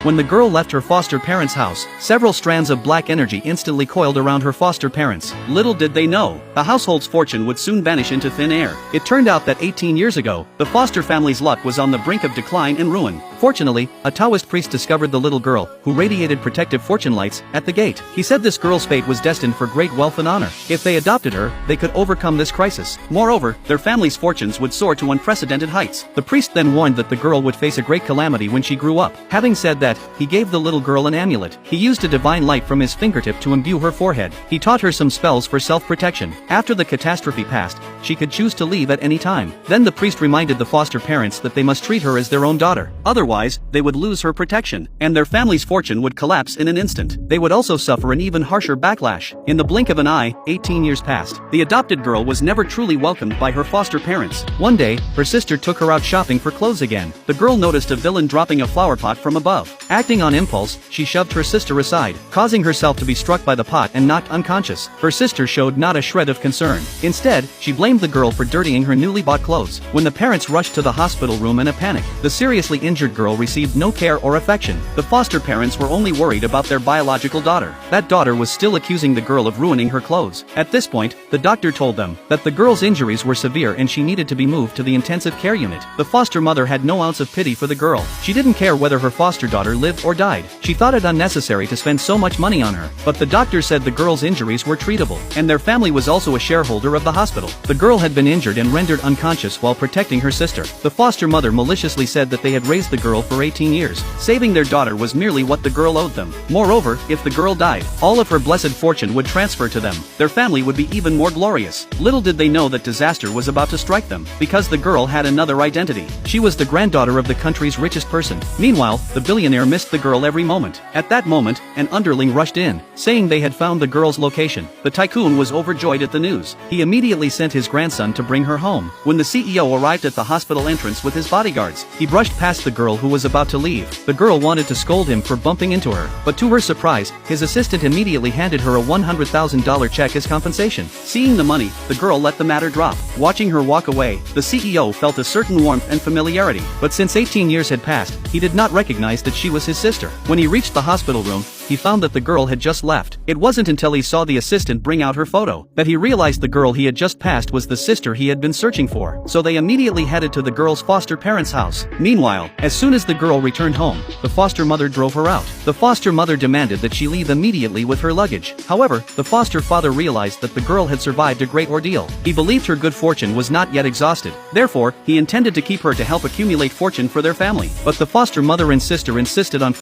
When the girl left her foster parents' house, several strands of black energy instantly coiled around her foster parents. Little did they know, the household's fortune would soon vanish into thin air. It turned out that 18 years ago, the foster family's luck was on the brink of decline and ruin. Fortunately, a Taoist priest discovered the little girl, who radiated protective fortune lights, at the gate. He said this girl's fate was destined for great wealth and honor. If they adopted her, they could overcome this crisis. Moreover, their family's fortunes would soar to unprecedented heights. The priest then warned that the girl would face a great calamity when she grew up. Having said that, he gave the little girl an amulet. He used a divine light from his fingertip to imbue her forehead. He taught her some spells for self-protection. After the catastrophe passed, she could choose to leave at any time. Then the priest reminded the foster parents that they must treat her as their own daughter. Otherwise, they would lose her protection, and their family's fortune would collapse in an instant. They would also suffer an even harsher backlash. In the blink of an eye, 18 years passed. The adopted girl was never truly welcomed by her foster parents. One day, her sister took her out shopping for clothes again. The girl noticed a villain dropping a flower pot from above. Acting on impulse, she shoved her sister aside, causing herself to be struck by the pot and knocked unconscious. Her sister showed not a shred of concern. Instead, she blamed the girl for dirtying her newly bought clothes. When the parents rushed to the hospital room in a panic, the seriously injured girl received no care or affection. The foster parents were only worried about their biological daughter. That daughter was still accusing the girl of ruining her clothes. At this point, the doctor told them that the girl's injuries were severe and she needed to be moved to the intensive care unit. The foster mother had no ounce of pity for the girl. She didn't care whether her foster daughter lived or died. She thought it unnecessary to spend so much money on her. But the doctor said the girl's injuries were treatable, and their family was also a shareholder of the hospital. The girl had been injured and rendered unconscious while protecting her sister. The foster mother maliciously said that they had raised the girl for 18 years. Saving their daughter was merely what the girl owed them. Moreover, if the girl died, all of her blessed fortune would transfer to them. Their family would be even more glorious. Little did they know that disaster was about to strike them, because the girl had another identity. She was the granddaughter of the country's richest person. Meanwhile, the billionaire missed the girl every moment. At that moment, an underling rushed in, saying they had found the girl's location. The tycoon was overjoyed at the news. He immediately sent his grandson to bring her home. When the CEO arrived at the hospital entrance with his bodyguards, he brushed past the girl who was about to leave. The girl wanted to scold him for bumping into her, but to her surprise, his assistant immediately handed her a $100,000 check as compensation. Seeing the money, the girl let the matter drop. Watching her walk away, the CEO felt a certain warmth and familiarity, but since 18 years had passed, he did not recognize that she was his sister. When he reached the hospital room, he found that the girl had just left. It wasn't until he saw the assistant bring out her photo that he realized the girl he had just passed was the sister he had been searching for. So they immediately headed to the girl's foster parents' house. Meanwhile, as soon as the girl returned home, the foster mother drove her out. The foster mother demanded that she leave immediately with her luggage. However, the foster father realized that the girl had survived a great ordeal. He believed her good fortune was not yet exhausted. Therefore, he intended to keep her to help accumulate fortune for their family. But the foster mother and sister insisted on